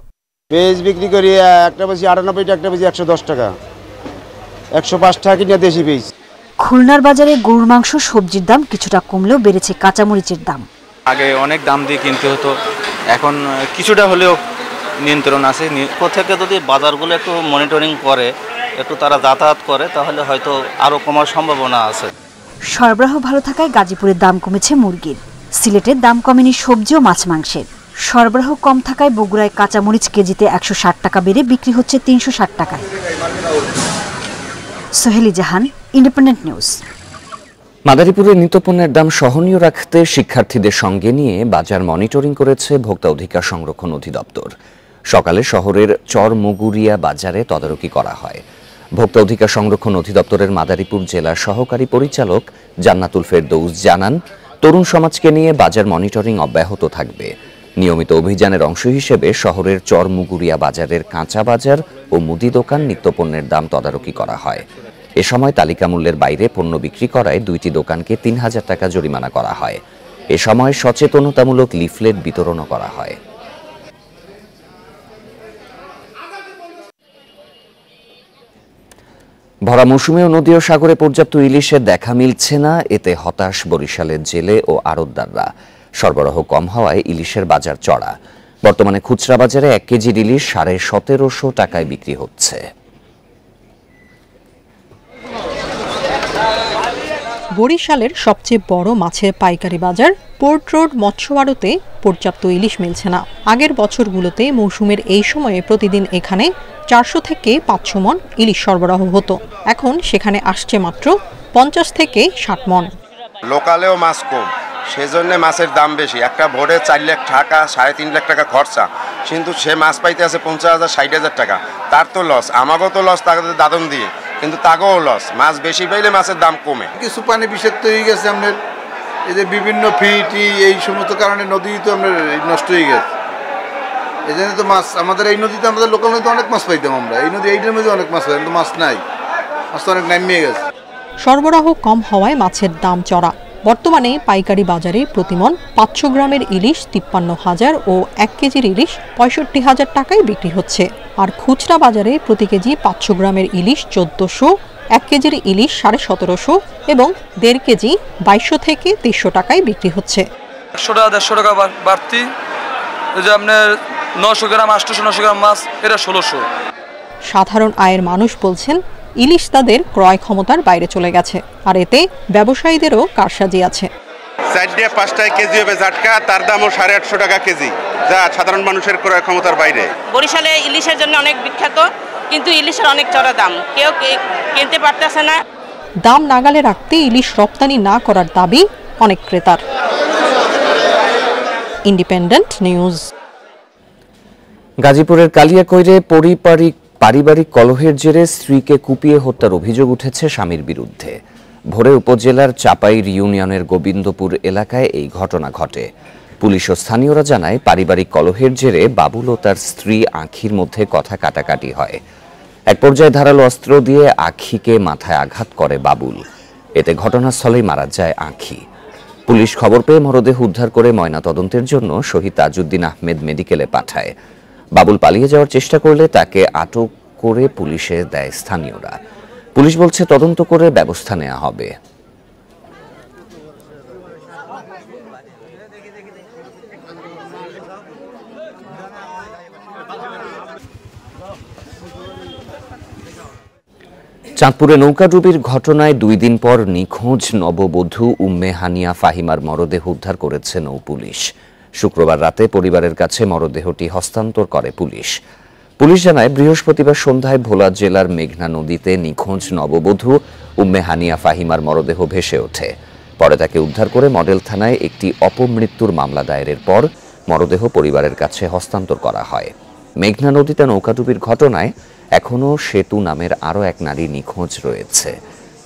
পেঁয়াজ বিক্রি করি একটা বেশি 98 টাকা, একটা বেশি 110 টাকা, 105 টাকা কিনে দেশি পেঁয়াজ। খুলনার বাজারে গরুর মাংস, সবজির দাম কিছুটা কমলেও বেড়েছে কাঁচামরিচের দাম। আগে অনেক দাম দিয়ে কিনতে হতো, এখন কিছুটা হলেও নিয়ন্ত্রণ আছে। কোথেকে যদি বাজারগুলো একটু মনিটরিং করে, একটু তারা যাতায়াত করে, তাহলে হয়তো আরও কমার সম্ভাবনা আছে। সরবরাহ ভালো থাকায় গাজীপুরের দাম কমেছে মুরগির। সিলেটের দাম কমেনি সবজি ও মাছ মাংসের। সরবরাহ কম থাকায় বগুড়ায় কাঁচামরিচ কেজিতে 160 টাকা বেড়ে বিক্রি হচ্ছে 360 টাকায়। সোহেলি জাহান, ইন্ডিপেন্ডেন্ট নিউজ। মাদারীপুরে নিত্যপণ্যের দাম সহনীয় রাখতে শিক্ষার্থীদের সঙ্গে নিয়ে বাজার মনিটরিং করেছে ভোক্তা অধিকার সংরক্ষণ অধিদপ্তর। সকালে শহরের চরমুগুরিয়া বাজারে তদারকি করা হয়। ভোক্তা অধিকার সংরক্ষণ অধিদপ্তরের মাদারীপুর জেলার সহকারী পরিচালক জান্নাতুল ফেরদৌস জানান, তরুণ সমাজকে নিয়ে বাজার মনিটরিং অব্যাহত থাকবে। নিয়মিত অভিযানের অংশ হিসেবে শহরের চরমুগুরিয়া বাজারের কাঁচা বাজার ও মুদি দোকান নিত্যপণ্যের দাম তদারকি করা হয়। এ সময় তালিকা মূল্যের বাইরে পণ্য বিক্রি করায় 2টি দোকানকে ৩,০০০ টাকা জরিমানা করা হয়। এ সময় সচেতনতামূলক লিফলেট বিতরণও করা হয়। ভরা মৌসুমেও নদী ও সাগরে পর্যাপ্ত ইলিশের দেখা মিলছে না, এতে হতাশ বরিশালের জেলে ও আড়তদাররা। সরবরাহ কম হওয়ায় ইলিশের বাজার চড়া। বর্তমানে খুচরা বাজারে 1 কেজি ইলিশ ১৭৫০ টাকায় বিক্রি হচ্ছে। বরিশালের সবচেয়ে বড় মাছের পাইকারি বাজার পোর্ট রোড মৎস্য আড়তে পর্যাপ্ত ইলিশ মিলছে না। আগের বছরগুলোতে মৌসুমের এই সময়ে প্রতিদিন এখানে 400 থেকে 500 মণ ইলিশ সরবরাহ হতো। এখন সেখানে আসছে মাত্র 50 থেকে 60 মণ। লোকালেও মাছ কম, সেজন্য মাছের দাম বেশি। একটা ভোরে 4 লাখ টাকা 3.5 লাখ টাকা খরচা, কিন্তু সে মাছ পাইতে আছে 50,000 60,000 টাকা। তার তো লস, আমাকেও তো লস, তাকে দাদন দিয়ে, কিন্তু তাকেও লস। মাছ বেশি পাইলে মাছের দাম কমে। কিছু পানি বিষাক্ত হয়ে গেছে আপনার, এই যে বিভিন্ন ফিটি এই সমস্ত কারণে নদী তো আপনার নষ্ট হয়ে গেছে। এই জন্য তো মাছ আমাদের এই নদীতে, আমাদের লোকাল নদীতে অনেক মাছ পাইতাম আমরা। এই নদী এইটার মধ্যে অনেক মাছ পাইতাম, কিন্তু মাছ নাই, মাছ তো অনেক নামিয়ে গেছে। সরবরাহ কম হওয়ায় মাছের দাম চড়া। বর্তমানে পাইকারি বাজারে প্রতিমণ 500 গ্রামের ইলিশ 53,000 ও 1 কেজির ইলিশ 65,000 টাকায় বিক্রি হচ্ছে। আর খুচরা বাজারে প্রতি কেজি 500 গ্রামের ইলিশ 1400, 1 কেজির ইলিশ 1750 এবং 1.5 কেজি 2200 থেকে 2300 টাকায় বিক্রি হচ্ছে। 100 টাকা 150 টাকা বাড়তি। এই যে আপনার 900 গ্রাম 800 গ্রাম মাছ, এটা 1600। সাধারণ আয়ের মানুষ বলছেন, ইলিশ তাদের ক্রয় ক্ষমতার বাইরে চলে গেছে, আর এতে ব্যবসায়ীদেরও কারসাজি আছে। 4-5 টাকা কেজি হবে জাটকা, তার দামও 850 টাকা কেজি, যা সাধারণ মানুষের ক্রয় ক্ষমতার বাইরে। বরিশালে ইলিশের জন্য অনেক বিখ্যাত, কিন্তু ইলিশের অনেক চড়া দাম, কেউ কিনতে পারতেছে না। দাম নাগালে রাখতে ইলিশ রপ্তানি না করার দাবি অনেক ক্রেতার। Independent news. গাজীপুরের কালিয়াকৈরে পারিবারিক কলহের জেরে স্ত্রীকে কুপিয়ে হত্যার অভিযোগ উঠেছে স্বামীর বিরুদ্ধে। ভোরে উপজেলার চাপাইর ইউনিয়নের গোবিন্দপুর এলাকায় এই ঘটনা ঘটে। পুলিশ ও স্থানীয়রা জানায়, পারিবারিক কলহের জেরে বাবুল ও তার স্ত্রী আঁখির মধ্যে কথা কাটাকাটি হয়। এক পর্যায়ে ধারালো অস্ত্র দিয়ে আঁখিকে মাথায় আঘাত করে বাবুল। এতে ঘটনাস্থলেই মারা যায় আঁখি। পুলিশ খবর পেয়ে মরদেহ উদ্ধার করে ময়নাতদন্তের জন্য শহীদ তাজউদ্দিন আহমেদ মেডিকেলে পাঠায়। বাবুল পালিয়ে যাওয়ার চেষ্টা করলে তাকে আটক করে পুলিশে দেয় স্থানীয়রা। পুলিশ বলছে, তদন্ত করে ব্যবস্থা নেওয়া হবে। চাঁদপুরে নৌকাডুবির ঘটনায় 2 দিন পর নিখোঁজ নববধূ উম্মে হানিয়া ফাহিমার মরদেহ উদ্ধার করেছে নৌপুলিশ। শুক্রবার রাতে পরিবারের কাছে মরদেহটি হস্তান্তর করে পুলিশ। পুলিশ জানায়, বৃহস্পতিবার সন্ধ্যায় ভোলা জেলার মেঘনা নদীতে নিখোঁজ নববধূ উম্মে হানিয়া ফাহিমার মরদেহ ভেসে ওঠে। পরে তাকে উদ্ধার করে মডেল থানায় একটি অপমৃত্যুর মামলা দায়েরের পর মরদেহ পরিবারের কাছে হস্তান্তর করা হয়। মেঘনা নদীতে নৌকাডুবির ঘটনায় এখনও সেতু নামের আরও এক নারী নিখোঁজ রয়েছে।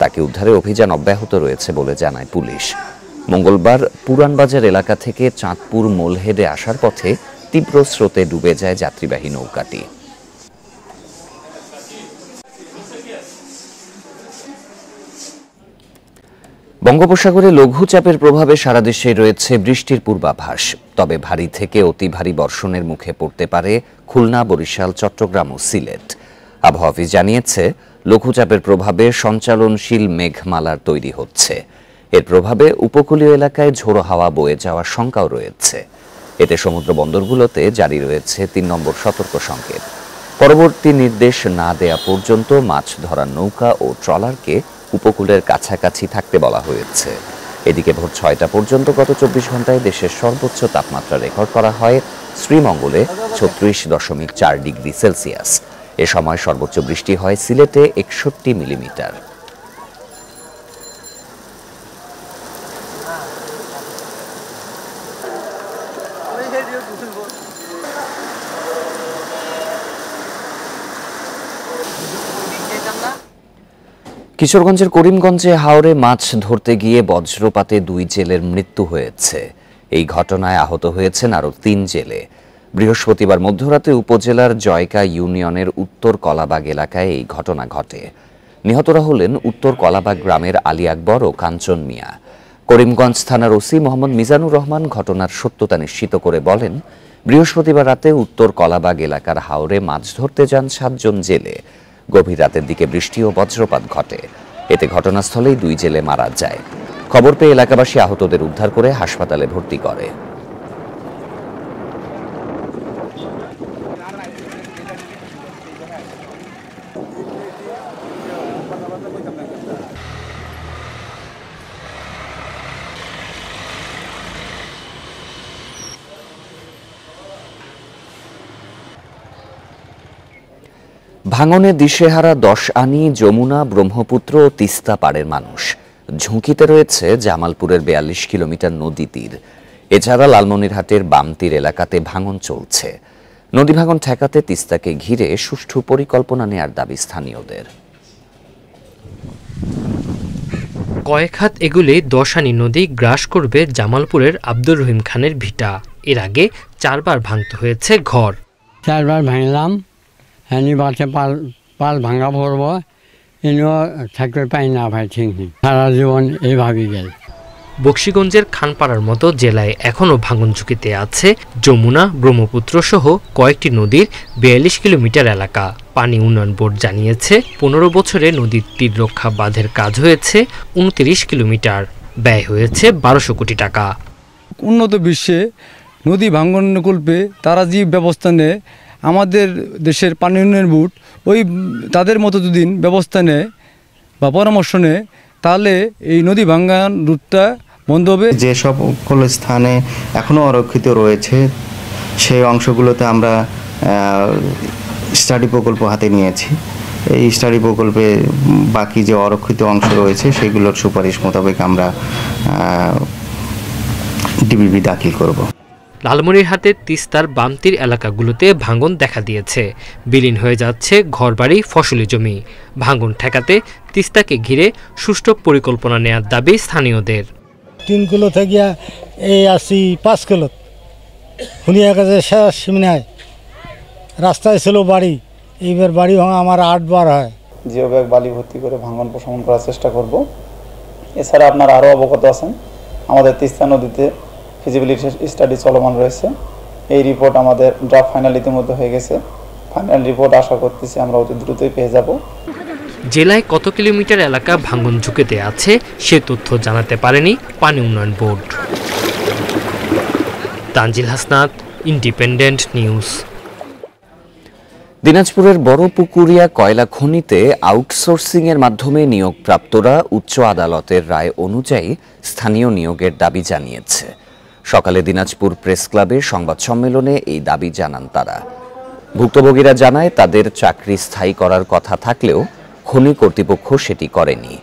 তাকে উদ্ধারে অভিযান অব্যাহত রয়েছে বলে জানায় পুলিশ। মঙ্গলবার পুরানবাজার এলাকা থেকে চাঁদপুর মোলহেডে আসার পথে তীব্র স্রোতে ডুবে যায় যাত্রীবাহী নৌকাটি। বঙ্গোপসাগরে লঘুচাপের প্রভাবে সারা দেশে রয়েছে বৃষ্টির পূর্বাভাস। তবে ভারী থেকে অতি ভারী বর্ষণের মুখে পড়তে পারে খুলনা, বরিশাল, চট্টগ্রাম ও সিলেট। আবহাওয়া অফিস জানিয়েছে, লঘুচাপের প্রভাবে সঞ্চালনশীল মেঘমালার তৈরি হচ্ছে। এর প্রভাবে উপকূলীয় এলাকায় ঝোড়ো হাওয়া বয়ে যাওয়ার শঙ্কাও রয়েছে। এতে সমুদ্র বন্দরগুলোতে জারি রয়েছে 3 নম্বর সতর্ক সংকেত। পরবর্তী নির্দেশ না দেয়া পর্যন্ত মাছ ধরার নৌকা ও ট্রলারকে উপকূলের কাছাকাছি থাকতে বলা হয়েছে। এদিকে ভোর 6টা পর্যন্ত গত 24 ঘন্টায় দেশের সর্বোচ্চ তাপমাত্রা রেকর্ড করা হয় শ্রীমঙ্গলে 36.4 ডিগ্রি সেলসিয়াস। এ সময় সর্বোচ্চ বৃষ্টি হয় সিলেটে 61 মিলিমিটার। কিশোরগঞ্জের করিমগঞ্জে হাওরে মাছ ধরতে গিয়ে বজ্রপাতে 2 জেলের মৃত্যু হয়েছে। এই ঘটনায় আহত হয়েছেন আরও 3 জেলে। বৃহস্পতিবার মধ্যরাতে উপজেলার জয়কা ইউনিয়নের উত্তর কলাবাগ এলাকায় এই ঘটনা ঘটে। নিহতরা হলেন উত্তর কলাবাগ গ্রামের আলী আকবর ও কাঞ্চন মিয়া। করিমগঞ্জ থানার ওসি মোহাম্মদ মিজানুর রহমান ঘটনার সত্যতা নিশ্চিত করে বলেন, বৃহস্পতিবার রাতে উত্তর কলাবাগ এলাকার হাওরে মাছ ধরতে যান 7 জন জেলে। গভীর রাতের দিকে বৃষ্টি ও বজ্রপাত ঘটে। এতে ঘটনাস্থলেই 2 জেলে মারা যায়। খবর পেয়ে এলাকাবাসী আহতদের উদ্ধার করে হাসপাতালে ভর্তি করে। ভাঙনে দিশেহারা 10 আনি যমুনা, ব্রহ্মপুত্র ও তিস্তা পাড়ের মানুষ। ঝুঁকিতে রয়েছে জামালপুরের 42 কিলোমিটার নদী তীর। এছাড়া লালমনিরহাটের বাম তীর এলাকাতে ভাঙন চলছে। নদী ভাঙন ঠেকাতে তিস্তাকে ঘিরে সুষ্ঠু পরিকল্পনা নেয়ার দাবি স্থানীয়দের। কয়েক হাত এগুলে 10 আনি নদী গ্রাস করবে জামালপুরের আব্দুর রহিম খানের ভিটা। এর আগে 4 বার ভাঙতে হয়েছে ঘর। 4 বার ভাঙলাম, এনি বাসে পাল ভাঙা পড়ব, এনেও থাকতে পাই না ভাই, ঠিক নেই, সারা জীবন এইভাবেই গেল। বক্সিগঞ্জের খানপাড়ার মতো জেলায় এখনও ভাঙন ঝুঁকিতে আছে যমুনা, ব্রহ্মপুত্র সহ কয়েকটি নদীর 42 কিলোমিটার এলাকা। পানি উন্নয়ন বোর্ড জানিয়েছে 15 বছরে নদীর তীর রক্ষা বাঁধের কাজ হয়েছে 29 কিলোমিটার, ব্যয় হয়েছে 1200 কোটি টাকা। উন্নত বিশ্বে নদী ভাঙ্গনকল্পে তারা যে ব্যবস্থা নেয়, আমাদের দেশের পানি উন্নয়ন বোর্ড ওই তাদের মতো যদি ব্যবস্থা নেয় বা পরামর্শ নেয়, তাহলে এই নদী ভাঙ্গন রুটটা বন্ধ হবে। যে সকল স্থানে এখনও অরক্ষিত রয়েছে সেই অংশগুলোতে আমরা স্টাডি প্রকল্প হাতে নিয়েছি। এই স্টাডি প্রকল্পে বাকি যে অরক্ষিত অংশ রয়েছে সেগুলোর সুপারিশ মোতাবেক আমরা ডিবিবি দাখিল করব। লালমনিরহাটের তিস্তার বামতীর এলাকাগুলোতে ভাঙন দেখা দিয়েছে। বিলীন হয়ে যাচ্ছে ঘরবাড়ি, ফসলি জমি। ভাঙন ঠেকাতে তিস্তাকে ঘিরে সুষ্ঠু পরিকল্পনা নেওয়ার দাবি স্থানীয়দের। 3 কিলো থেকে এই আসি 5 কিলো হুনিয়া কাছে শেষ সীমানায় রাস্তায় ছিল বাড়ি, এইবার বাড়ি ভাঙা আমার 8 বার হয়। জিও ব্যাগ বালি ভর্তি করে ভাঙন প্রশমন করার চেষ্টা করব। এছাড়া আপনারা আরও অবগত আছেন, আমাদের তিস্তা নদীতে ফিজিবিলিটি স্টাডি চলমান রয়েছে। এই রিপোর্ট আমাদের ড্রাফট ফাইনাল ইতিমধ্যে হয়ে গেছে। ফাইনাল রিপোর্ট আশা করতেছি আমরা অতি দ্রুতই পেয়ে যাব। জেলায় কত কিলোমিটার এলাকা ভাঙন ঝুঁকিতে আছে সে তথ্য জানাতে পারেনি পানি উন্নয়ন board. Tanzil Hasnat, independent news. দিনাজপুরের বড়পুকুরিয়া কয়লা খনিতে আউটসোর্সিং এর মাধ্যমে নিয়োগপ্রাপ্তরা উচ্চ আদালতের রায় অনুযায়ী স্থানীয় নিয়োগের দাবি জানিয়েছে। সকালে দিনাজপুর প্রেস ক্লাবে সংবাদ সম্মেলনে এই দাবি জানান তারা। ভুক্তভোগীরা জানায় তাদের চাকরি স্থায়ী করার কথা থাকলেও খনি কর্তৃপক্ষ সেটি করেনি।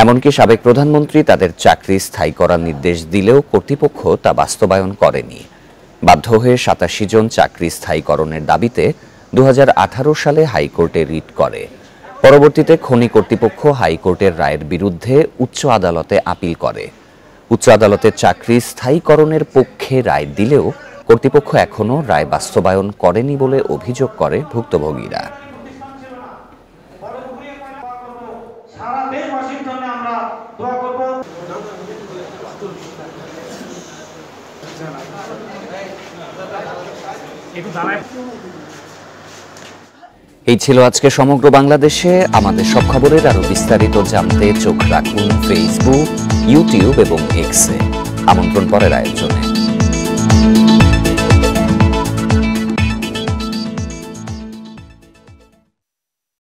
এমনকি সাবেক প্রধানমন্ত্রী তাদের চাকরি স্থায়ী করার নির্দেশ দিলেও কর্তৃপক্ষ তা বাস্তবায়ন করেনি। বাধ্য হয়ে 87 জন চাকরি স্থায়ীকরণের দাবিতে 2018 সালে হাইকোর্টে রিট করে। পরবর্তীতে খনি কর্তৃপক্ষ হাইকোর্টের রায়ের বিরুদ্ধে উচ্চ আদালতে আপিল করে। উচ্চ আদালতের চাকরি স্থায়ীকরণের পক্ষে রায় দিলেও কর্তৃপক্ষ এখনও রায় বাস্তবায়ন করেনি বলে অভিযোগ করে ভুক্তভোগীরা। এই ছিল আজকে সমগ্র বাংলাদেশে। আমাদের সব খবরের আরো বিস্তারিত জানতে চোখ রাখুন ফেসবুক, ইউটিউব এবং এক্সে। আমন্ত্রণ পরের আয়োজনে।